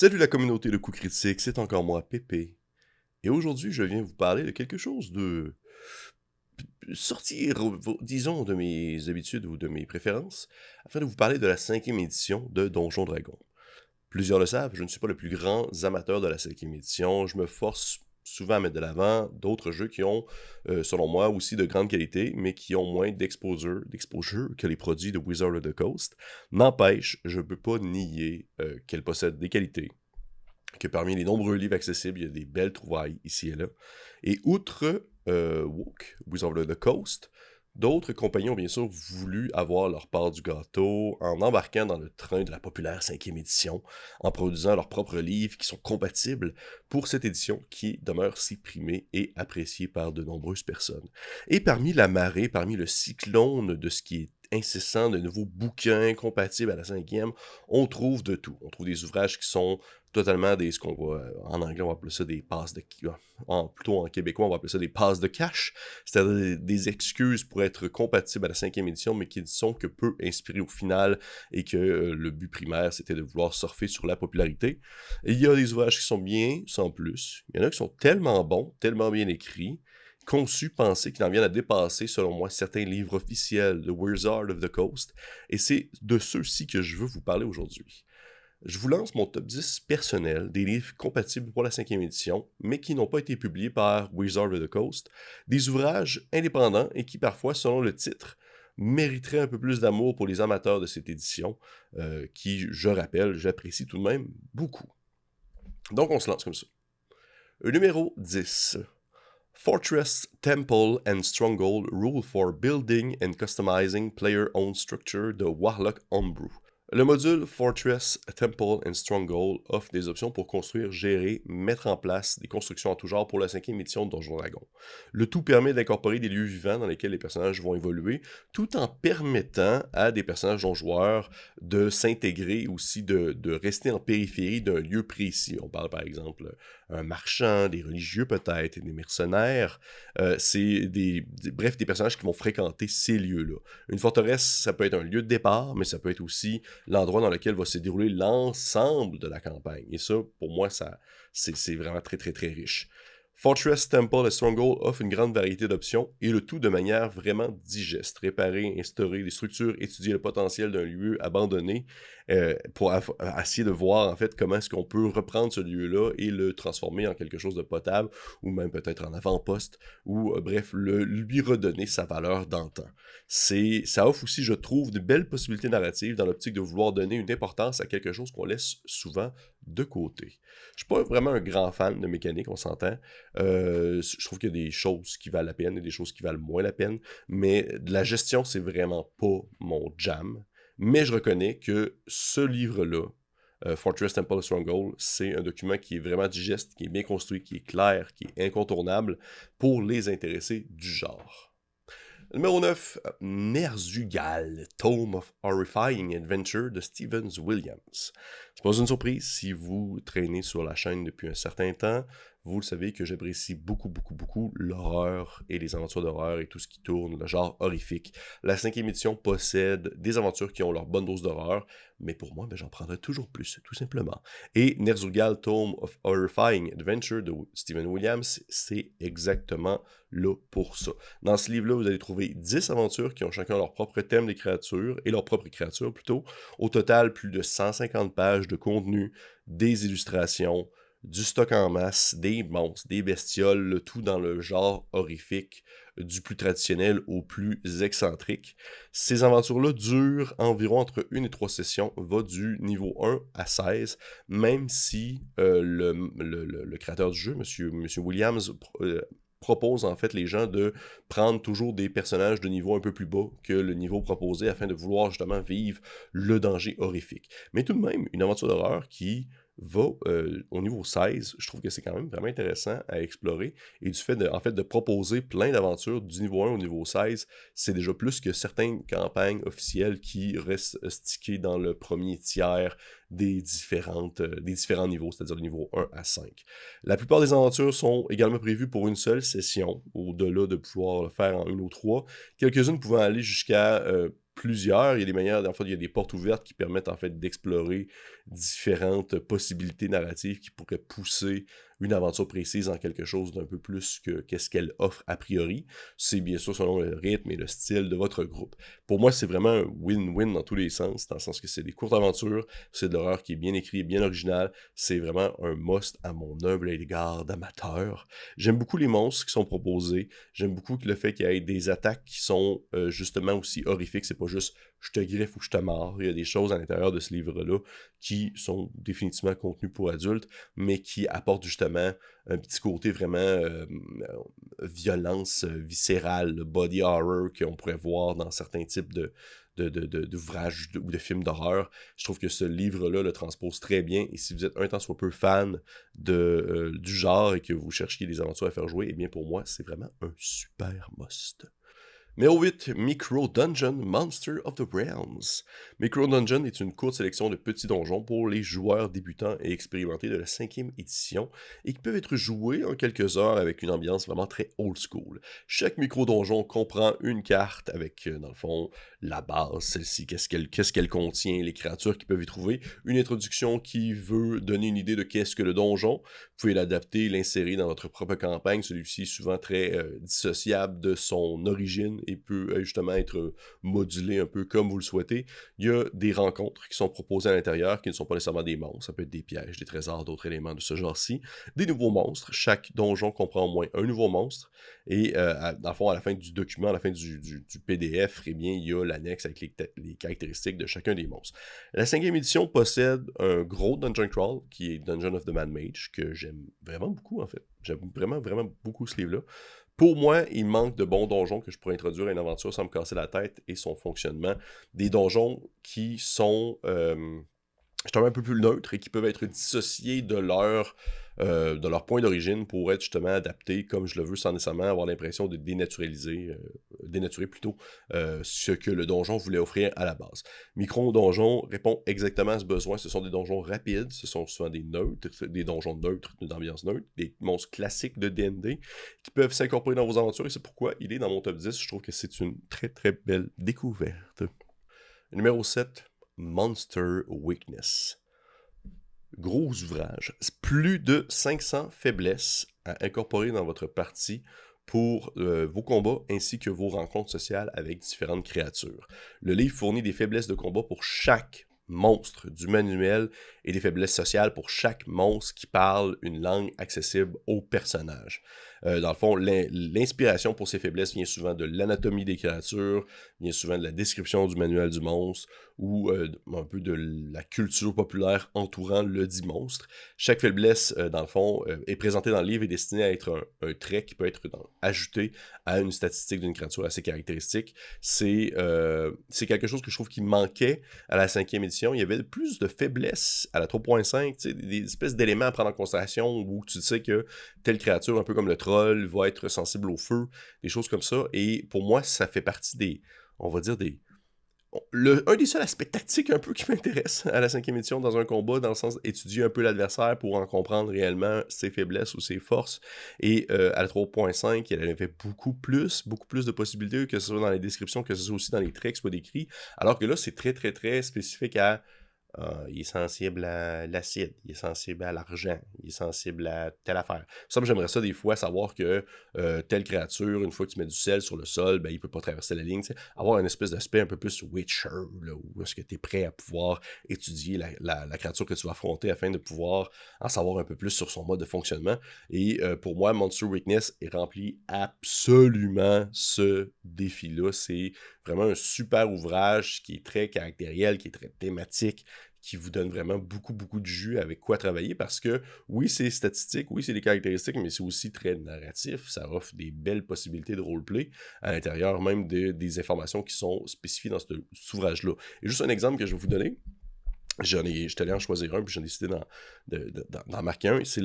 Salut la communauté de coups critiques, c'est encore moi, Pépé. Et aujourd'hui, je viens vous parler de quelque chose de... sortir, disons, de mes habitudes ou de mes préférences, afin de vous parler de la 5e édition de Donjon Dragon. Plusieurs le savent, je ne suis pas le plus grand amateur de la 5e édition, je me force souvent à mettre de l'avant d'autres jeux qui ont, selon moi, aussi de grande qualité, mais qui ont moins d'exposure que les produits de Wizard of the Coast. N'empêche, je ne peux pas nier qu'elle possède des qualités, que parmi les nombreux livres accessibles, il y a des belles trouvailles ici et là. Et outre WoC, Wizards of the Coast, d'autres compagnies ont bien sûr voulu avoir leur part du gâteau en embarquant dans le train de la populaire 5e édition, en produisant leurs propres livres qui sont compatibles pour cette édition qui demeure si primée et appréciée par de nombreuses personnes. Et parmi la marée, parmi le cyclone de ce qui est incessant de nouveaux bouquins compatibles à la 5e, on trouve de tout. On trouve des ouvrages qui sont totalement ce qu'on va, en anglais, on va appeler ça des passes de... plutôt en québécois, on va appeler ça des passes de cash, c'est-à-dire des excuses pour être compatibles à la 5e édition, mais qui ne sont que peu inspirées au final, et que le but primaire, c'était de vouloir surfer sur la popularité. Et il y a des ouvrages qui sont bien, sans plus. Il y en a qui sont tellement bons, tellement bien écrits, conçus, pensés, qu'ils en viennent à dépasser, selon moi, certains livres officiels de Wizard of the Coast, et c'est de ceux-ci que je veux vous parler aujourd'hui. Je vous lance mon top 10 personnel des livres compatibles pour la 5e édition, mais qui n'ont pas été publiés par Wizard of the Coast, des ouvrages indépendants et qui parfois, selon le titre, mériteraient un peu plus d'amour pour les amateurs de cette édition, qui, je rappelle, j'apprécie tout de même beaucoup. Donc on se lance comme ça. Numéro 10. Fortress, Temple and Stronghold Rule for Building and Customizing Player-Owned Structure de Warlock Homebrew. Le module Fortress, Temple and Stronghold offre des options pour construire, gérer, mettre en place des constructions en tout genre pour la 5e édition de Donjon Dragon. Le tout permet d'incorporer des lieux vivants dans lesquels les personnages vont évoluer, tout en permettant à des personnages non-joueurs de s'intégrer, aussi de rester en périphérie d'un lieu précis. On parle par exemple un marchand, des religieux peut-être, des mercenaires. C'est bref, des personnages qui vont fréquenter ces lieux-là. Une forteresse, ça peut être un lieu de départ, mais ça peut être aussi l'endroit dans lequel va se dérouler l'ensemble de la campagne. Et ça, pour moi, c'est vraiment très, très, très riche. Fortress, Temple et Stronghold offrent une grande variété d'options, et le tout de manière vraiment digeste. Réparer, instaurer des structures, étudier le potentiel d'un lieu abandonné, pour essayer de voir en fait comment est-ce qu'on peut reprendre ce lieu-là et le transformer en quelque chose de potable, ou même peut-être en avant-poste, ou bref, lui redonner sa valeur d'antan. Ça offre aussi, je trouve, de belles possibilités narratives dans l'optique de vouloir donner une importance à quelque chose qu'on laisse souvent de côté. Je suis pas vraiment un grand fan de mécanique, on s'entend. Je trouve qu'il y a des choses qui valent la peine et des choses qui valent moins la peine, mais de la gestion, c'est vraiment pas mon jam. Mais je reconnais que ce livre-là, Fortress, Temple and Stronghold, c'est un document qui est vraiment digeste, qui est bien construit, qui est clair, qui est incontournable pour les intéressés du genre. Numéro 9, Ner'zhul, Tome of Horrifying Adventure de Stephen Williams. C'est pas une surprise si vous traînez sur la chaîne depuis un certain temps. Vous le savez que j'apprécie beaucoup, beaucoup, beaucoup l'horreur et les aventures d'horreur et tout ce qui tourne, le genre horrifique. La 5e édition possède des aventures qui ont leur bonne dose d'horreur, mais pour moi, j'en prendrais toujours plus, tout simplement. Et Ner'zhul, Tome of Horrifying Adventure de Stephen Williams, c'est exactement là pour ça. Dans ce livre-là, vous allez trouver 10 aventures qui ont chacun leur propre thème des créatures, et leur propre créature plutôt. Au total, plus de 150 pages de contenu, des illustrations, du stock en masse, des monstres, des bestioles, le tout dans le genre horrifique, du plus traditionnel au plus excentrique. Ces aventures-là durent environ entre 1 et 3 sessions, va du niveau 1 à 16, même si le créateur du jeu, Monsieur Williams, propose en fait les gens de prendre toujours des personnages de niveau un peu plus bas que le niveau proposé afin de vouloir justement vivre le danger horrifique. Mais tout de même, une aventure d'horreur qui va au niveau 16, je trouve que c'est quand même vraiment intéressant à explorer, et du fait de proposer plein d'aventures du niveau 1 au niveau 16, c'est déjà plus que certaines campagnes officielles qui restent stickées dans le premier tiers des différents niveaux, c'est-à-dire le niveau 1 à 5. La plupart des aventures sont également prévues pour une seule session, au-delà de pouvoir le faire en une ou trois, quelques-unes pouvant aller jusqu'à plusieurs. Il y a des manières, en fait, il y a des portes ouvertes qui permettent en fait d'explorer différentes possibilités narratives qui pourraient pousser une aventure précise en quelque chose d'un peu plus que qu'est-ce qu'elle offre a priori. C'est bien sûr selon le rythme et le style de votre groupe. Pour moi, c'est vraiment un win-win dans tous les sens, dans le sens que c'est des courtes aventures, c'est de l'horreur qui est bien écrit, bien original, c'est vraiment un must à mon humble égard d'amateur. J'aime beaucoup les monstres qui sont proposés, j'aime beaucoup le fait qu'il y ait des attaques qui sont justement aussi horrifiques, c'est pas juste je te griffe ou je te mords, il y a des choses à l'intérieur de ce livre-là qui sont définitivement contenues pour adultes, mais qui apportent justement un petit côté vraiment violence viscérale, body horror qu'on pourrait voir dans certains types d'ouvrages ou de films d'horreur. Je trouve que ce livre-là le transpose très bien, et si vous êtes un tant soit peu fan du genre et que vous cherchiez des aventures à faire jouer, eh bien pour moi, c'est vraiment un super must. Numéro 8, Micro Dungeon, Monster of the Realms. Micro Dungeon est une courte sélection de petits donjons pour les joueurs débutants et expérimentés de la 5e édition et qui peuvent être joués en quelques heures avec une ambiance vraiment très old school. Chaque micro-donjon comprend une carte avec, dans le fond, la base, celle-ci, qu'est-ce qu'elle contient, les créatures qui peuvent y trouver, une introduction qui veut donner une idée de qu'est-ce que le donjon. Vous pouvez l'adapter, l'insérer dans votre propre campagne, celui-ci est souvent très dissociable de son origine et peut justement être modulé un peu comme vous le souhaitez. Il y a des rencontres qui sont proposées à l'intérieur qui ne sont pas nécessairement des monstres, ça peut être des pièges, des trésors, d'autres éléments de ce genre-ci. Des nouveaux monstres, chaque donjon comprend au moins un nouveau monstre, et dans le fond, à la fin du document, à la fin du PDF, eh bien, il y a l'annexe avec les caractéristiques de chacun des monstres. La 5e édition possède un gros dungeon crawl, qui est Dungeon of the Mad Mage, que j'aime vraiment beaucoup en fait. J'aime vraiment, vraiment beaucoup ce livre-là. Pour moi, il manque de bons donjons que je pourrais introduire à une aventure sans me casser la tête et son fonctionnement. Des donjons qui sont justement un peu plus neutres et qui peuvent être dissociés de leur point d'origine pour être justement adaptés comme je le veux sans nécessairement avoir l'impression de dénaturer plutôt ce que le donjon voulait offrir à la base. Micro-donjon répond exactement à ce besoin. Ce sont des donjons rapides, ce sont souvent des donjons neutres, d'ambiance neutre, des monstres classiques de D&D qui peuvent s'incorporer dans vos aventures et c'est pourquoi il est dans mon top 10. Je trouve que c'est une très très belle découverte. Numéro 7, Monster Weakness. Gros ouvrage. Plus de 500 faiblesses à incorporer dans votre partie pour vos combats ainsi que vos rencontres sociales avec différentes créatures. Le livre fournit des faiblesses de combat pour chaque monstre du manuel et des faiblesses sociales pour chaque monstre qui parle une langue accessible aux personnages. Dans le fond, l'inspiration pour ces faiblesses vient souvent de l'anatomie des créatures, vient souvent de la description du manuel du monstre ou un peu de la culture populaire entourant le dit monstre. Chaque faiblesse, dans le fond, est présentée dans le livre et destinée à être un trait qui peut être ajouté à une statistique d'une créature assez caractéristique. C'est quelque chose que je trouve qui manquait à la 5e édition. Il y avait plus de faiblesses à la 3.5, des espèces d'éléments à prendre en considération où tu sais que telle créature, un peu comme le troll, va être sensible au feu, des choses comme ça. Et pour moi, ça fait partie on va dire un des seuls aspects tactiques un peu qui m'intéresse à la 5e édition dans un combat, dans le sens d'étudier un peu l'adversaire pour en comprendre réellement ses faiblesses ou ses forces. Et à la 3.5, elle avait beaucoup plus de possibilités, que ce soit dans les descriptions, que ce soit aussi dans les traits qui soient décrits. Alors que là, c'est très, très, très spécifique à il est sensible à l'acide, il est sensible à l'argent, il est sensible à telle affaire. Ça, j'aimerais ça des fois, savoir que telle créature, une fois que tu mets du sel sur le sol, ben, il peut pas traverser la ligne. Avoir une espèce d'aspect un peu plus Witcher, là, où est-ce que tu es prêt à pouvoir étudier la créature que tu vas affronter afin de pouvoir en savoir un peu plus sur son mode de fonctionnement. Et pour moi, Monster Weakness remplit absolument ce défi-là. C'est vraiment un super ouvrage qui est très caractériel, qui est très thématique, qui vous donne vraiment beaucoup, beaucoup de jus avec quoi travailler parce que, oui, c'est statistique, oui, c'est des caractéristiques, mais c'est aussi très narratif. Ça offre des belles possibilités de roleplay à l'intérieur même des informations qui sont spécifiées dans cet ouvrage-là. Et juste un exemple que je vais vous donner. J'étais allé en choisir un, puis j'en ai décidé d'en marquer un. C'est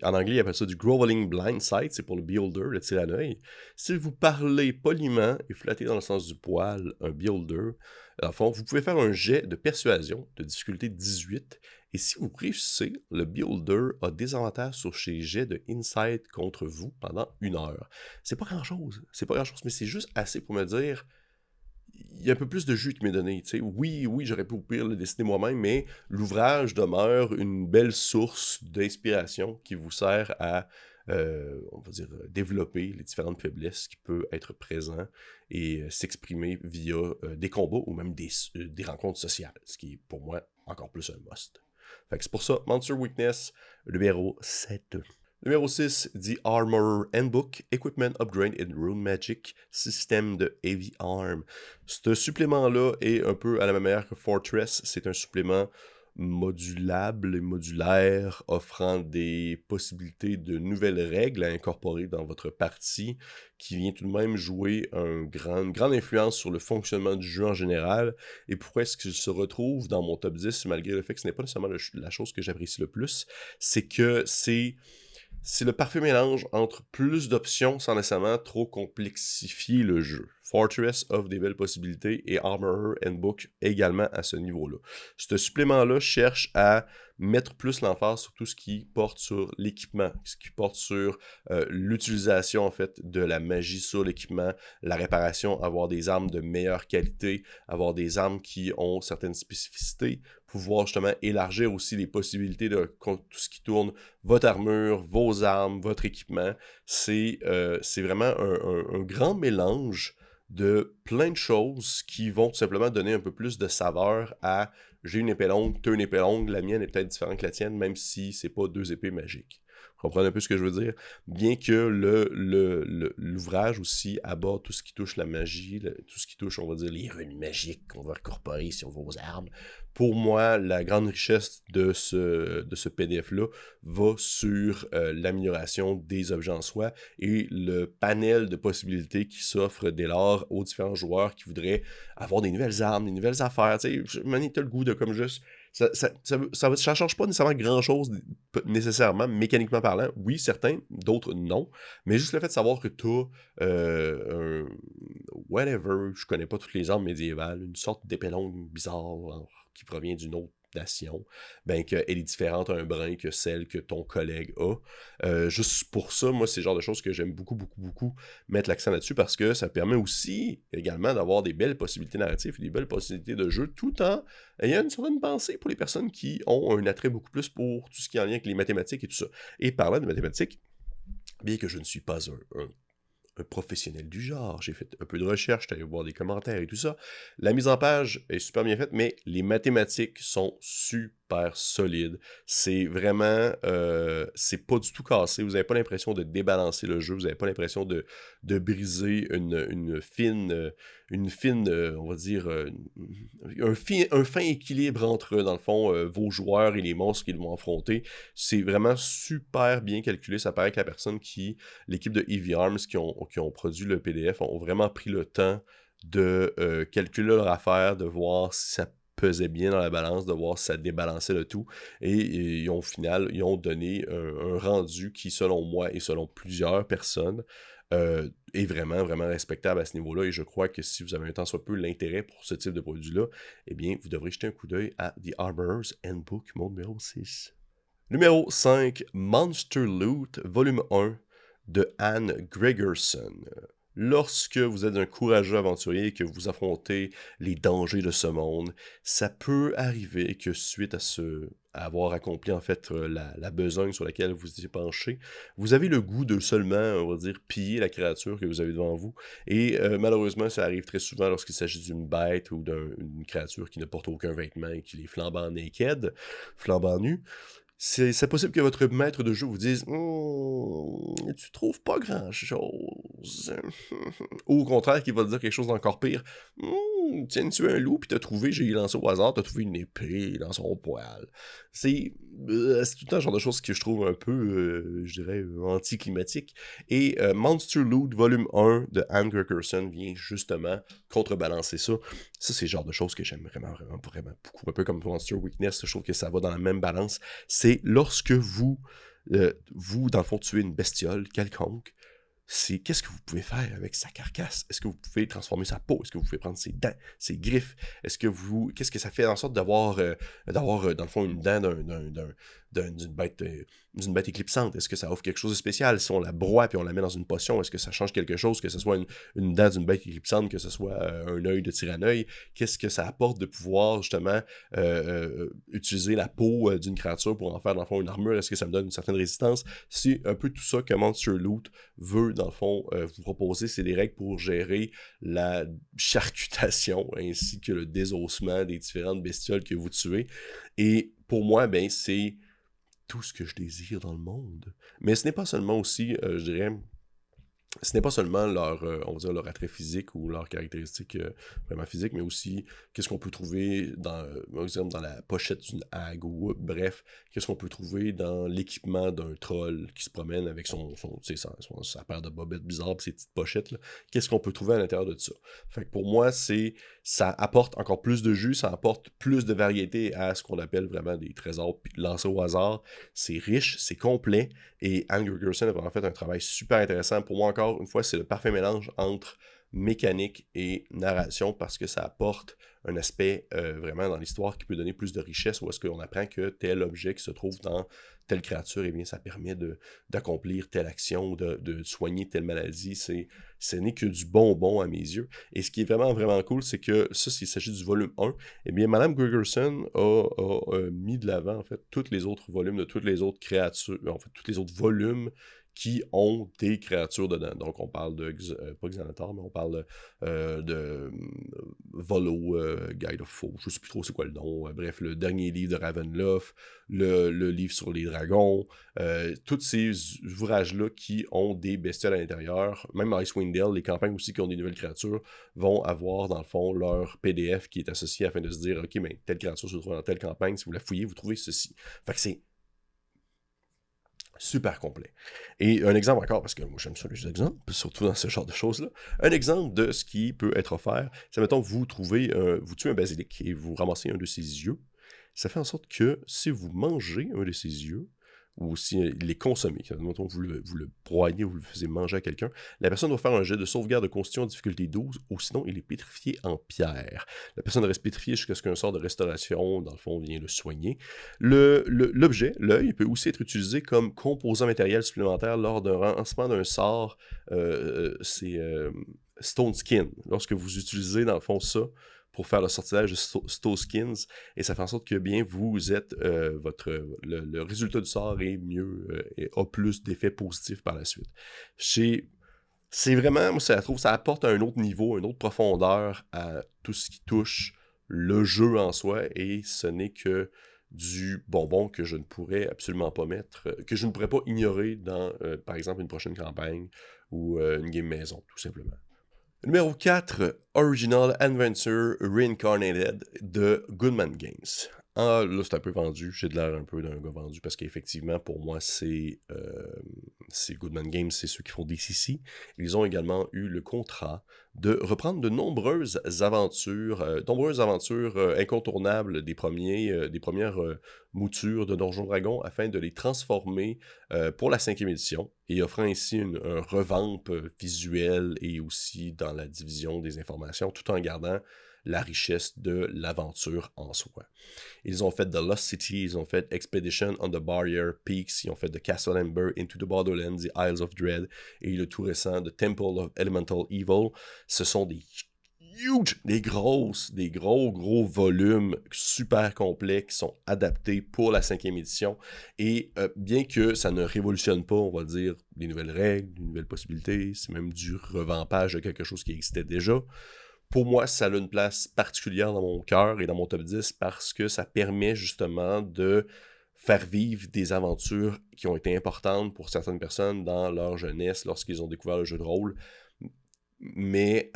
en anglais, ils appellent ça du Groveling Blind Sight, c'est pour le beholder, le tir à l'œil. Si vous parlez poliment et flattez dans le sens du poil un beholder, dans le fond, vous pouvez faire un jet de persuasion de difficulté 18, et si vous réussissez, le beholder a des avantages sur ses jets de insight contre vous pendant 1 heure. C'est pas grand-chose, mais c'est juste assez pour me dire... il y a un peu plus de jus qui m'est donné, tu sais. Oui, oui, j'aurais pu au pire le dessiner moi-même, mais l'ouvrage demeure une belle source d'inspiration qui vous sert à, on va dire, développer les différentes faiblesses qui peuvent être présentes et s'exprimer via des combats ou même des rencontres sociales, ce qui est pour moi encore plus un must. Fait que c'est pour ça, Monster Weakness, numéro 7. Numéro 6, The Armorer Handbook, Equipment Upgrade in Rune Magic, système de Heavy Arm. Ce supplément-là est un peu à la même manière que Fortress. C'est un supplément modulable et modulaire, offrant des possibilités de nouvelles règles à incorporer dans votre partie, qui vient tout de même jouer une grande influence sur le fonctionnement du jeu en général. Et pourquoi est-ce qu'il se retrouve dans mon top 10, malgré le fait que ce n'est pas nécessairement la chose que j'apprécie le plus, c'est que c'est le parfait mélange entre plus d'options sans nécessairement trop complexifier le jeu. Fortress offre des belles possibilités et Armorer Handbook également à ce niveau-là. Ce supplément-là cherche à mettre plus l'emphase sur tout ce qui porte sur l'équipement, ce qui porte sur l'utilisation en fait de la magie sur l'équipement, la réparation, avoir des armes de meilleure qualité, avoir des armes qui ont certaines spécificités, pouvoir justement élargir aussi les possibilités de tout ce qui tourne, votre armure, vos armes, votre équipement. C'est vraiment un grand mélange de plein de choses qui vont tout simplement donner un peu plus de saveur à j'ai une épée longue, t'as une épée longue, la mienne est peut-être différente que la tienne, même si c'est pas deux épées magiques. Vous comprenez un peu ce que je veux dire? Bien que l'ouvrage aussi aborde tout ce qui touche la magie, tout ce qui touche, on va dire, les runes magiques qu'on va incorporer sur vos armes. Pour moi, la grande richesse de ce PDF-là va sur l'amélioration des objets en soi et le panel de possibilités qui s'offre dès lors aux différents joueurs qui voudraient avoir des nouvelles armes, des nouvelles affaires. Tu sais, t'as le goût de comme juste ça change pas nécessairement grand-chose nécessairement, mécaniquement parlant. Oui, certains, d'autres non. Mais juste le fait de savoir que t'as whatever, je connais pas toutes les armes médiévales, une sorte d'épée longue bizarre qui provient d'une autre nation, ben qu'elle est différente un brin que celle que ton collègue a. Juste pour ça, moi, c'est le genre de choses que j'aime beaucoup, beaucoup, beaucoup mettre l'accent là-dessus parce que ça permet aussi également d'avoir des belles possibilités narratives et des belles possibilités de jeu tout en ayant une certaine pensée pour les personnes qui ont un attrait beaucoup plus pour tout ce qui est en lien avec les mathématiques et tout ça. Et parlant de mathématiques, bien que je ne suis pas un professionnel du genre, j'ai fait un peu de recherche, j'étais allé voir des commentaires et tout ça. La mise en page est super bien faite, mais les mathématiques sont super solides. C'est vraiment, c'est pas du tout cassé. Vous n'avez pas l'impression de débalancer le jeu, vous n'avez pas l'impression de briser une fine, on va dire, un fin équilibre entre, dans le fond, vos joueurs et les monstres qu'ils vont affronter. C'est vraiment super bien calculé. Ça paraît que l'équipe de Heavy Arms qui ont produit le PDF ont vraiment pris le temps de calculer leur affaire, de voir si ça pesait bien dans la balance, de voir si ça débalançait le tout. Et au final, ils ont donné un rendu qui, selon moi et selon plusieurs personnes, est vraiment, vraiment respectable à ce niveau-là. Et je crois que si vous avez un tant soit peu l'intérêt pour ce type de produit-là, eh bien, vous devrez jeter un coup d'œil à The Armorer's Handbook, mon numéro 6. Numéro 5, Monster Loot, volume 1, de Anne Gregerson. Lorsque vous êtes un courageux aventurier et que vous affrontez les dangers de ce monde, ça peut arriver que suite à avoir accompli en fait la besogne sur laquelle vous étiez penché, vous avez le goût de seulement, on va dire, piller la créature que vous avez devant vous. Et malheureusement, ça arrive très souvent lorsqu'il s'agit d'une bête ou d'une créature qui ne porte aucun vêtement et qui est flambant naked, flambant nu. C'est possible que votre maître de jeu vous dise tu trouves pas grand-chose. Ou au contraire, qu'il va dire quelque chose d'encore pire. Tiens, tu es un loup, puis t'as trouvé, j'ai lancé au hasard, t'as trouvé une épée dans son poil. C'est tout le temps le genre de choses que je trouve un peu, je dirais, anticlimatique. Et Monster Loot, volume 1 de Anne Gregerson vient justement contrebalancer ça. Ça, c'est le genre de choses que j'aime vraiment, vraiment, vraiment beaucoup. Un peu comme Monster Weakness, je trouve que ça va dans la même balance. C'est lorsque vous, dans le fond, tuez une bestiole quelconque, c'est qu'est-ce que vous pouvez faire avec sa carcasse? Est-ce que vous pouvez transformer sa peau? Est-ce que vous pouvez prendre ses dents, ses griffes? Qu'est-ce que ça fait en sorte d'avoir, dans le fond, une dent d'une bête éclipsante? Est-ce que ça offre quelque chose de spécial? Si on la broie puis on la met dans une potion, est-ce que ça change quelque chose? Que ce soit une dent d'une bête éclipsante, que ce soit un œil de tyranneuil? Qu'est-ce que ça apporte de pouvoir justement utiliser la peau d'une créature pour en faire dans le fond une armure? Est-ce que ça me donne une certaine résistance? C'est un peu tout ça que Monster Loot veut dans le fond vous proposer. C'est des règles pour gérer la charcutation ainsi que le désossement des différentes bestioles que vous tuez. Et pour moi, ben c'est tout ce que je désire dans le monde. Mais ce n'est pas seulement aussi, je dirais, ce n'est pas seulement leur, on va dire, leur attrait physique ou leurs caractéristiques vraiment physiques, mais aussi qu'est-ce qu'on peut trouver par exemple, dans la pochette d'une hague ou bref, qu'est-ce qu'on peut trouver dans l'équipement d'un troll qui se promène avec sa paire de bobettes bizarres et ses petites pochettes. Là. Qu'est-ce qu'on peut trouver à l'intérieur de ça? Fait que pour moi, ça apporte encore plus de jus, ça apporte plus de variété à ce qu'on appelle vraiment des trésors lancés au hasard. C'est riche, c'est complet. Et Anne Gregerson a vraiment fait un travail super intéressant. Pour moi, encore une fois, c'est le parfait mélange entre mécanique et narration parce que ça apporte un aspect vraiment dans l'histoire qui peut donner plus de richesse, où est-ce qu'on apprend que tel objet qui se trouve dans telle créature, eh bien, ça permet d'accomplir telle action, de soigner telle maladie. Ce n'est que du bonbon à mes yeux. Et ce qui est vraiment, vraiment cool, c'est que ça, s'il s'agit du volume 1, eh bien, Madame Gregerson a mis de l'avant, en fait, tous les autres volumes de toutes les autres créatures, en fait, tous les autres volumes qui ont des créatures dedans. Donc, on parle pas Xanatar, mais on parle de Volo, Guide of Foe, je sais plus trop c'est quoi le nom, bref, le dernier livre de Ravenloft, le livre sur les dragons, tous ces ouvrages-là qui ont des bestioles à l'intérieur, même Icewind Dale, les campagnes aussi qui ont des nouvelles créatures, vont avoir dans le fond leur PDF qui est associé afin de se dire, ok, mais telle créature se trouve dans telle campagne, si vous la fouillez, vous trouvez ceci. Fait que c'est super complet. Et un exemple encore, parce que moi j'aime ça les exemples, surtout dans ce genre de choses-là, un exemple de ce qui peut être offert, c'est mettons vous tuez un basilic et vous ramassez un de ses yeux, ça fait en sorte que si vous mangez un de ses yeux, ou si il est consommé, mettons vous le broyez ou vous le faisiez manger à quelqu'un, la personne doit faire un jet de sauvegarde de constitution difficulté 12, ou sinon il est pétrifié en pierre. La personne reste pétrifiée jusqu'à ce qu'un sort de restauration, dans le fond, vienne le soigner. L'objet, l'œil, peut aussi être utilisé comme composant matériel supplémentaire lors d'un lancement d'un sort, c'est Stone Skin. Lorsque vous utilisez, dans le fond, ça, pour faire le sortilège de Stone Skins, et ça fait en sorte que bien vous êtes le résultat du sort est mieux et a plus d'effets positifs par la suite. C'est vraiment, moi ça trouve, ça apporte un autre niveau, une autre profondeur à tout ce qui touche le jeu en soi, et ce n'est que du bonbon que je ne pourrais absolument pas mettre, que je ne pourrais pas ignorer dans, par exemple, une prochaine campagne ou une game maison, tout simplement. Numéro 4, Original Adventure Reincarnated de Goodman Games. Ah, là, c'est un peu vendu. J'ai de l'air un peu d'un gars vendu parce qu'effectivement, pour moi, c'est Goodman Games, c'est ceux qui font DCC. Ils ont également eu le contrat de reprendre de nombreuses aventures incontournables des premières moutures de Donjons Dragons afin de les transformer pour la 5e édition et offrant ainsi un revamp visuel et aussi dans la division des informations tout en gardant la richesse de l'aventure en soi. Ils ont fait The Lost City, ils ont fait Expedition on the Barrier Peaks, ils ont fait The Castle Ember, Into the Borderlands, The Isles of Dread, et le tout récent The Temple of Elemental Evil. Ce sont des gros volumes super complets qui sont adaptés pour la 5e édition. Et bien que ça ne révolutionne pas, on va dire, des nouvelles règles, des nouvelles possibilités, c'est même du revampage de quelque chose qui existait déjà, pour moi, ça a une place particulière dans mon cœur et dans mon top 10 parce que ça permet justement de faire vivre des aventures qui ont été importantes pour certaines personnes dans leur jeunesse lorsqu'ils ont découvert le jeu de rôle, mais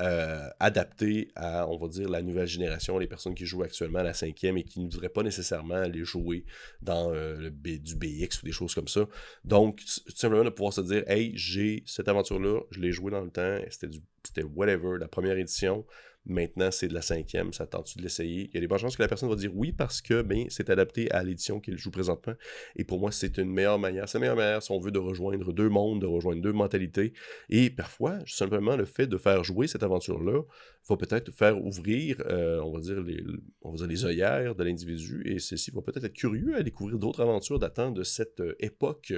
adapté à, on va dire, la nouvelle génération, les personnes qui jouent actuellement à la 5e et qui ne voudraient pas nécessairement aller jouer dans du BX ou des choses comme ça. Donc, tout simplement de pouvoir se dire, hey, j'ai cette aventure-là, je l'ai jouée dans le temps, c'était whatever, la première édition, Maintenant, c'est de la 5e, ça tente-tu de l'essayer? Il y a des bonnes chances que la personne va dire oui parce que ben, c'est adapté à l'édition qu'il joue présentement. Et pour moi, c'est une meilleure manière. C'est la meilleure manière si on veut de rejoindre deux mondes, de rejoindre deux mentalités. Et parfois, simplement le fait de faire jouer cette aventure-là va peut-être faire ouvrir, on va dire les œillères de l'individu, et ceci va peut-être être curieux à découvrir d'autres aventures datant de cette époque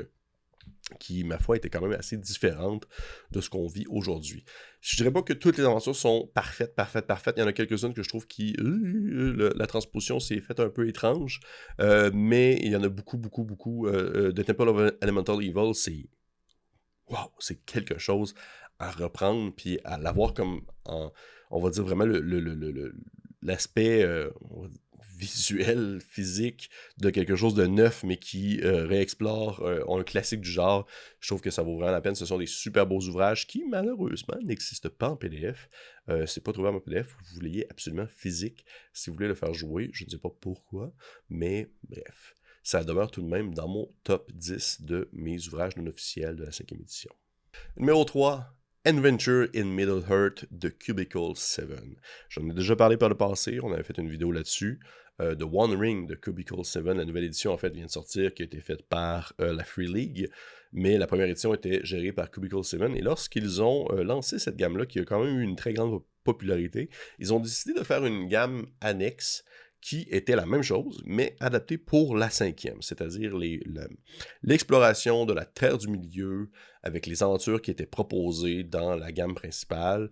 qui, ma foi, était quand même assez différente de ce qu'on vit aujourd'hui. Je dirais pas que toutes les aventures sont parfaites. Il y en a quelques-unes que je trouve la transposition s'est faite un peu étrange, mais il y en a beaucoup. The Temple of Elemental Evil, c'est... Wow, c'est quelque chose à reprendre, puis à l'avoir comme, on va dire vraiment l'aspect visuel, physique de quelque chose de neuf, mais qui réexplore un classique du genre. Je trouve que ça vaut vraiment la peine. Ce sont des super beaux ouvrages qui, malheureusement, n'existent pas en PDF. C'est pas trouvable en PDF. Vous l'ayez absolument physique si vous voulez le faire jouer. Je ne sais pas pourquoi, mais bref. Ça demeure tout de même dans mon top 10 de mes ouvrages non officiels de la 5e édition. Numéro 3, Adventure in Middle-earth de Cubicle 7. J'en ai déjà parlé par le passé, on avait fait une vidéo là-dessus. The One Ring de Cubicle 7, la nouvelle édition en fait vient de sortir, qui a été faite par la Free League, mais la première édition était gérée par Cubicle 7, et lorsqu'ils ont lancé cette gamme-là, qui a quand même eu une très grande popularité, ils ont décidé de faire une gamme annexe qui était la même chose, mais adaptée pour la 5e, c'est-à-dire l'exploration de la Terre du Milieu avec les aventures qui étaient proposées dans la gamme principale,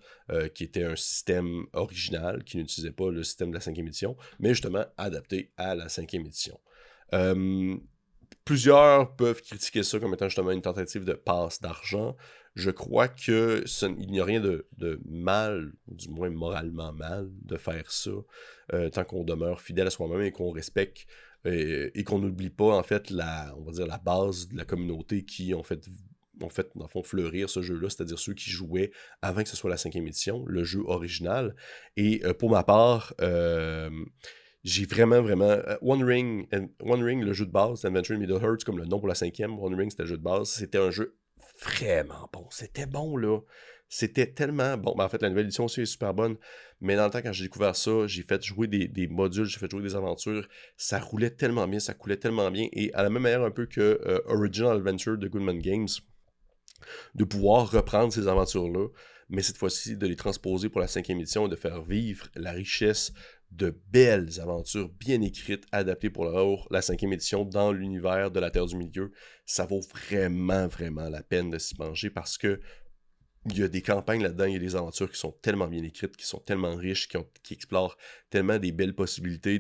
qui était un système original, qui n'utilisait pas le système de la 5e édition, mais justement adapté à la 5e édition. Plusieurs peuvent critiquer ça comme étant justement une tentative de passe d'argent. Je crois qu'il n'y a rien de mal, ou du moins moralement mal, de faire ça, tant qu'on demeure fidèle à soi-même et qu'on respecte et qu'on n'oublie pas, en fait, on va dire la base de la communauté qui ont fait, dans le fond, fleurir ce jeu-là, c'est-à-dire ceux qui jouaient avant que ce soit la 5e édition, le jeu original. Et pour ma part, j'ai vraiment... One Ring, le jeu de base, Adventure in Middle-earth, comme le nom pour la 5e, One Ring, c'était le jeu de base, c'était un jeu vraiment bon. C'était bon, là. C'était tellement bon. Ben, en fait, la nouvelle édition aussi est super bonne, mais dans le temps, quand j'ai découvert ça, j'ai fait jouer des modules, j'ai fait jouer des aventures, ça roulait tellement bien, ça coulait tellement bien, et à la même manière un peu que Original Adventure de Goodman Games, de pouvoir reprendre ces aventures-là, mais cette fois-ci de les transposer pour la 5e édition et de faire vivre la richesse de belles aventures bien écrites, adaptées pour la 5e édition dans l'univers de la Terre du Milieu. Ça vaut vraiment la peine de s'y pencher parce que il y a des campagnes là-dedans, il y a des aventures qui sont tellement bien écrites, qui sont tellement riches, qui explorent tellement des belles possibilités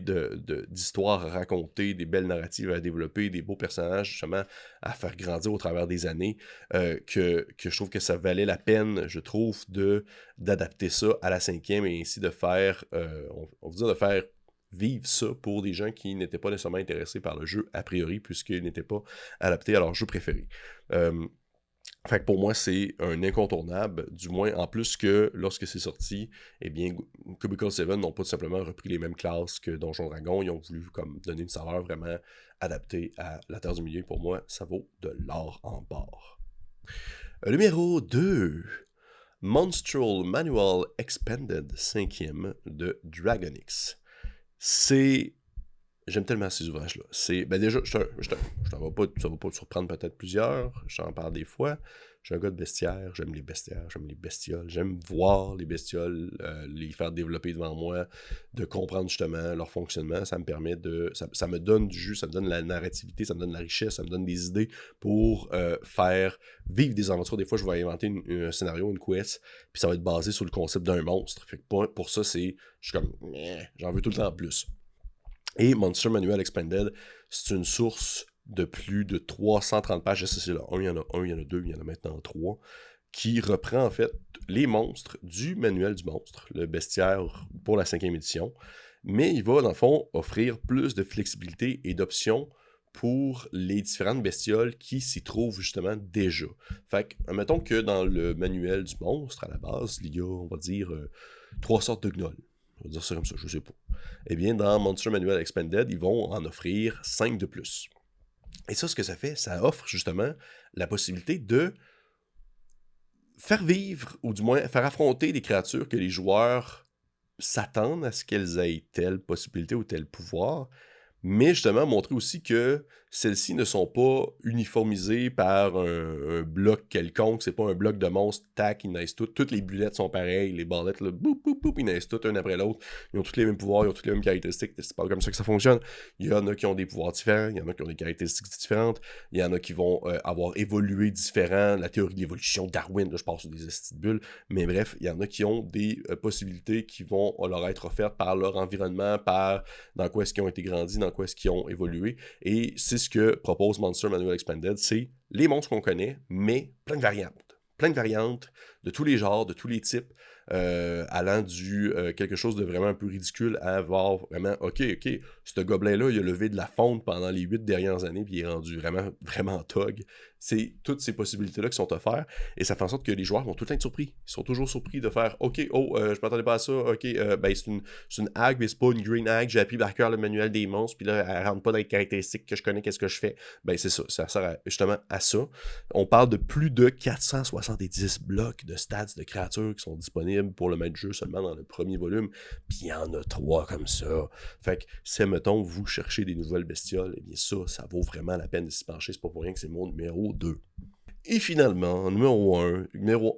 d'histoires à raconter, des belles narratives à développer, des beaux personnages justement à faire grandir au travers des années, que je trouve que ça valait la peine, je trouve, d'adapter ça à la 5e et ainsi de faire, on va dire de faire vivre ça pour des gens qui n'étaient pas nécessairement intéressés par le jeu a priori, puisqu'il n'était pas adapté à leur jeu préféré. Fait que pour moi, c'est un incontournable, du moins en plus que lorsque c'est sorti, eh bien, Cubicle 7 n'ont pas tout simplement repris les mêmes classes que Donjon Dragon, ils ont voulu comme donner une saveur vraiment adaptée à la Terre du Milieu. Pour moi, ça vaut de l'or en barre. Numéro 2, Monstral Manual Expanded 5e de Dragonix. J'aime tellement ces ouvrages-là. Déjà, ça va pas te surprendre peut-être plusieurs, j'en parle des fois. Je suis un gars de bestiaire, j'aime les bestiaires, j'aime les bestioles, j'aime voir les bestioles, les faire développer devant moi, de comprendre justement leur fonctionnement. Ça me permet ça me donne du jus, ça me donne la narrativité, ça me donne la richesse, ça me donne des idées pour faire vivre des aventures. Des fois, je vais inventer un scénario, une quest, puis ça va être basé sur le concept d'un monstre. Fait que pour ça, je suis comme, j'en veux tout le temps plus. Et Monster Manual Expanded, c'est une source de plus de 330 pages. C'est là, il y en a deux, il y en a maintenant 3, qui reprend en fait les monstres du manuel du monstre, le bestiaire pour la 5e édition. Mais il va, dans le fond, offrir plus de flexibilité et d'options pour les différentes bestioles qui s'y trouvent justement déjà. Fait que, mettons que dans le manuel du monstre, à la base, il y a, on va dire, 3 sortes de gnolls. On va dire ça comme ça, je sais pas. Eh bien, dans Monster Manual Expanded, ils vont en offrir 5 de plus. Et ça, ce que ça fait, ça offre justement la possibilité de faire vivre, ou du moins faire affronter des créatures que les joueurs s'attendre à ce qu'elles aient telle possibilité ou tel pouvoir, mais justement montrer aussi que celles-ci ne sont pas uniformisées par un bloc quelconque. C'est pas un bloc de monstres, tac, ils naissent toutes. Toutes les bulettes sont pareilles, les barlettes, là, boum, boum, boum, ils naissent toutes un après l'autre. Ils ont tous les mêmes pouvoirs, ils ont toutes les mêmes caractéristiques. C'est pas comme ça que ça fonctionne. Il y en a qui ont des pouvoirs différents, il y en a qui ont des caractéristiques différentes, il y en a qui vont avoir évolué différent. La théorie de l'évolution, Darwin, là, je passe sur des estis de bulles, mais bref, il y en a qui ont des possibilités qui vont leur être offertes par leur environnement, par dans quoi est-ce qu'ils ont été grandis, dans quoi est-ce qu'ils ont évolué. Et c'est ce que propose Monster Manual Expanded, c'est les monstres qu'on connaît, mais plein de variantes. Plein de variantes de tous les genres, de tous les types, allant du quelque chose de vraiment un peu ridicule à voir vraiment, ok, ce gobelet-là, il a levé de la fonte pendant les 8 dernières années, puis il est rendu vraiment, vraiment tog. C'est toutes ces possibilités-là qui sont offertes, et ça fait en sorte que les joueurs vont tout le temps être surpris. Ils sont toujours surpris de faire, ok, je m'attendais pas à ça, ok, ben c'est une hague, mais c'est pas une green hague, j'ai appris par cœur le manuel des monstres, puis là, elle rentre pas dans les caractéristiques que je connais, qu'est-ce que je fais? Ben c'est ça sert justement à ça. On parle de plus de 470 blocs de stats de créatures qui sont disponibles pour le maître de jeu seulement dans le premier volume, puis il y en a 3 comme ça. Fait que si, mettons, vous cherchez des nouvelles bestioles, eh bien ça vaut vraiment la peine de s'y pencher, c'est pas pour rien que c'est mon numéro 2. Et finalement, numéro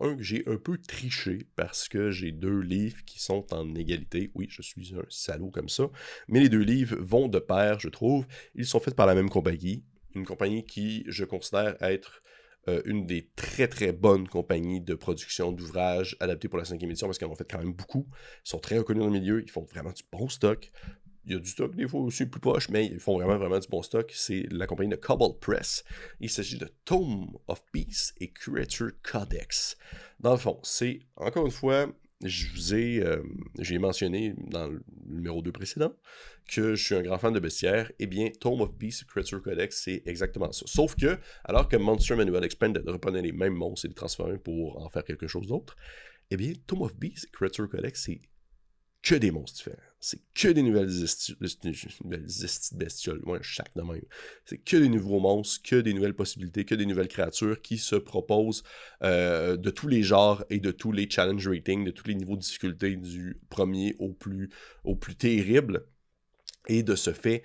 1 que j'ai un peu triché parce que j'ai 2 livres qui sont en égalité. Oui, je suis un salaud comme ça, mais les 2 livres vont de pair, je trouve. Ils sont faits par la même compagnie, une compagnie qui je considère être une des très très bonnes compagnies de production d'ouvrages adaptés pour la 5e édition parce qu'ils en ont fait quand même beaucoup. Ils sont très reconnus dans le milieu, ils font vraiment du bon stock. Il y a du stock des fois aussi plus poche, mais ils font vraiment du bon stock. C'est la compagnie de Cobalt Press. Il s'agit de Tome of Peace et Creature Codex. Dans le fond, c'est, encore une fois, j'ai mentionné dans le numéro 2 précédent que je suis un grand fan de bestiaires. Eh bien, Tome of Peace et Creature Codex, c'est exactement ça. Sauf que, alors que Monster Manual Expanded reprenait les mêmes monstres et les transformait pour en faire quelque chose d'autre, eh bien, Tome of Peace et Creature Codex, c'est que des monstres différents. C'est que des nouvelles bestioles. Ouais, chaque de même. C'est que des nouveaux monstres, que des nouvelles possibilités, que des nouvelles créatures qui se proposent de tous les genres et de tous les challenge ratings, de tous les niveaux de difficulté du premier au plus terrible. Et de ce fait,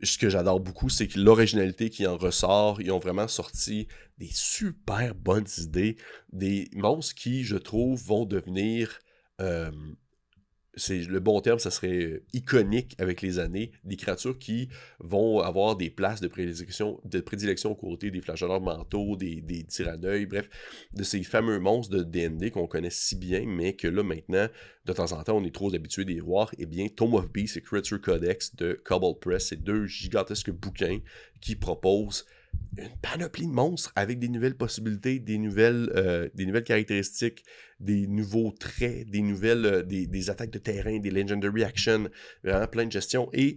ce que j'adore beaucoup, c'est que l'originalité qui en ressort, ils ont vraiment sorti des super bonnes idées, des monstres qui, je trouve, vont devenir... c'est le bon terme, ça serait iconique avec les années, des créatures qui vont avoir des places de prédilection aux côtés des flageoleurs mentaux, des tyranneuils, bref, de ces fameux monstres de D&D qu'on connaît si bien, mais que là, maintenant, de temps en temps, on est trop habitué d'y voir. Eh bien, Tome of Beasts et Creature Codex de Cobalt Press, c'est 2 gigantesques bouquins qui proposent une panoplie de monstres avec des nouvelles possibilités, des nouvelles caractéristiques, des nouveaux traits, des attaques de terrain, des legendary actions, vraiment plein de gestion. Et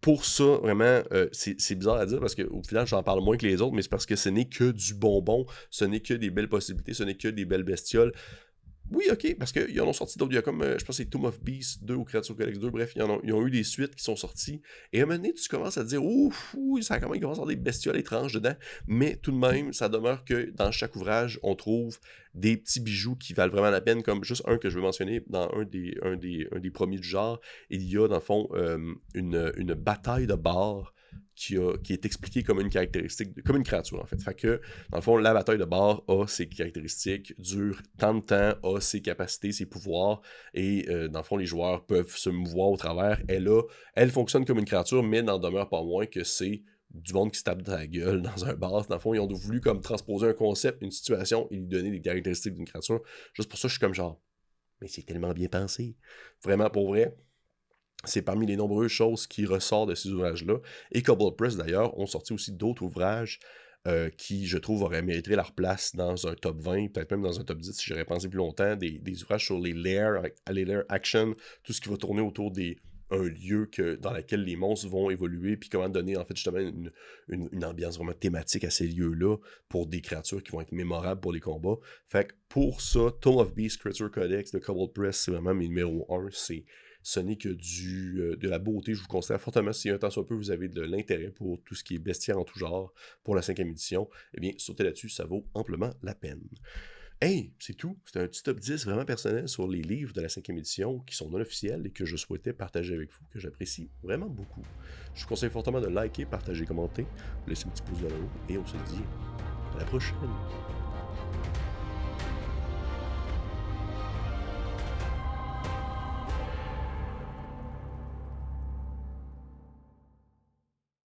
pour ça, vraiment, c'est bizarre à dire parce qu'au final, j'en parle moins que les autres, mais c'est parce que ce n'est que du bonbon, ce n'est que des belles possibilités, ce n'est que des belles bestioles. Oui, ok, parce qu'ils en ont sorti d'autres. Il y a comme, je pense que c'est Tomb of Beast 2 ou Creature Codex 2, bref, ils ont eu des suites qui sont sorties. Et à un moment donné, tu commences à te dire, ouf, ça commence à avoir des bestioles étranges dedans. Mais tout de même, ça demeure que dans chaque ouvrage, on trouve des petits bijoux qui valent vraiment la peine, comme juste un que je veux mentionner dans un des premiers du genre. Il y a, dans le fond, une bataille de bar qui est expliquée comme une caractéristique, comme une créature en fait. Fait que, dans le fond, la bataille de bar a ses caractéristiques, dure tant de temps, a ses capacités, ses pouvoirs, et dans le fond, les joueurs peuvent se mouvoir au travers. Elle fonctionne comme une créature, mais n'en demeure pas moins que c'est du monde qui se tape dans la gueule dans un bar. Dans le fond, ils ont voulu comme transposer un concept, une situation, et lui donner des caractéristiques d'une créature. Juste pour ça, je suis comme genre, mais c'est tellement bien pensé. Vraiment, pour vrai. C'est parmi les nombreuses choses qui ressortent de ces ouvrages-là. Et Cobalt Press, d'ailleurs, ont sorti aussi d'autres ouvrages qui, je trouve, auraient mérité leur place dans un top 20, peut-être même dans un top 10, si j'aurais pensé plus longtemps, des ouvrages sur les lair action, tout ce qui va tourner autour un lieu dans lequel les monstres vont évoluer, puis comment donner, en fait, justement, une ambiance vraiment thématique à ces lieux-là pour des créatures qui vont être mémorables pour les combats. Fait que pour ça, Tome of Beast, Creature Codex de Cobalt Press, c'est vraiment mes numéros 1, ce n'est que de la beauté. Je vous conseille fortement, si un temps soit peu vous avez de l'intérêt pour tout ce qui est bestiaire en tout genre pour la 5e édition, eh bien, sautez là-dessus, ça vaut amplement la peine. Hey, c'est tout. C'était un petit top 10 vraiment personnel sur les livres de la cinquième édition qui sont non officiels et que je souhaitais partager avec vous, que j'apprécie vraiment beaucoup. Je vous conseille fortement de liker, partager, commenter, laisser un petit pouce vers le haut et on se dit à la prochaine.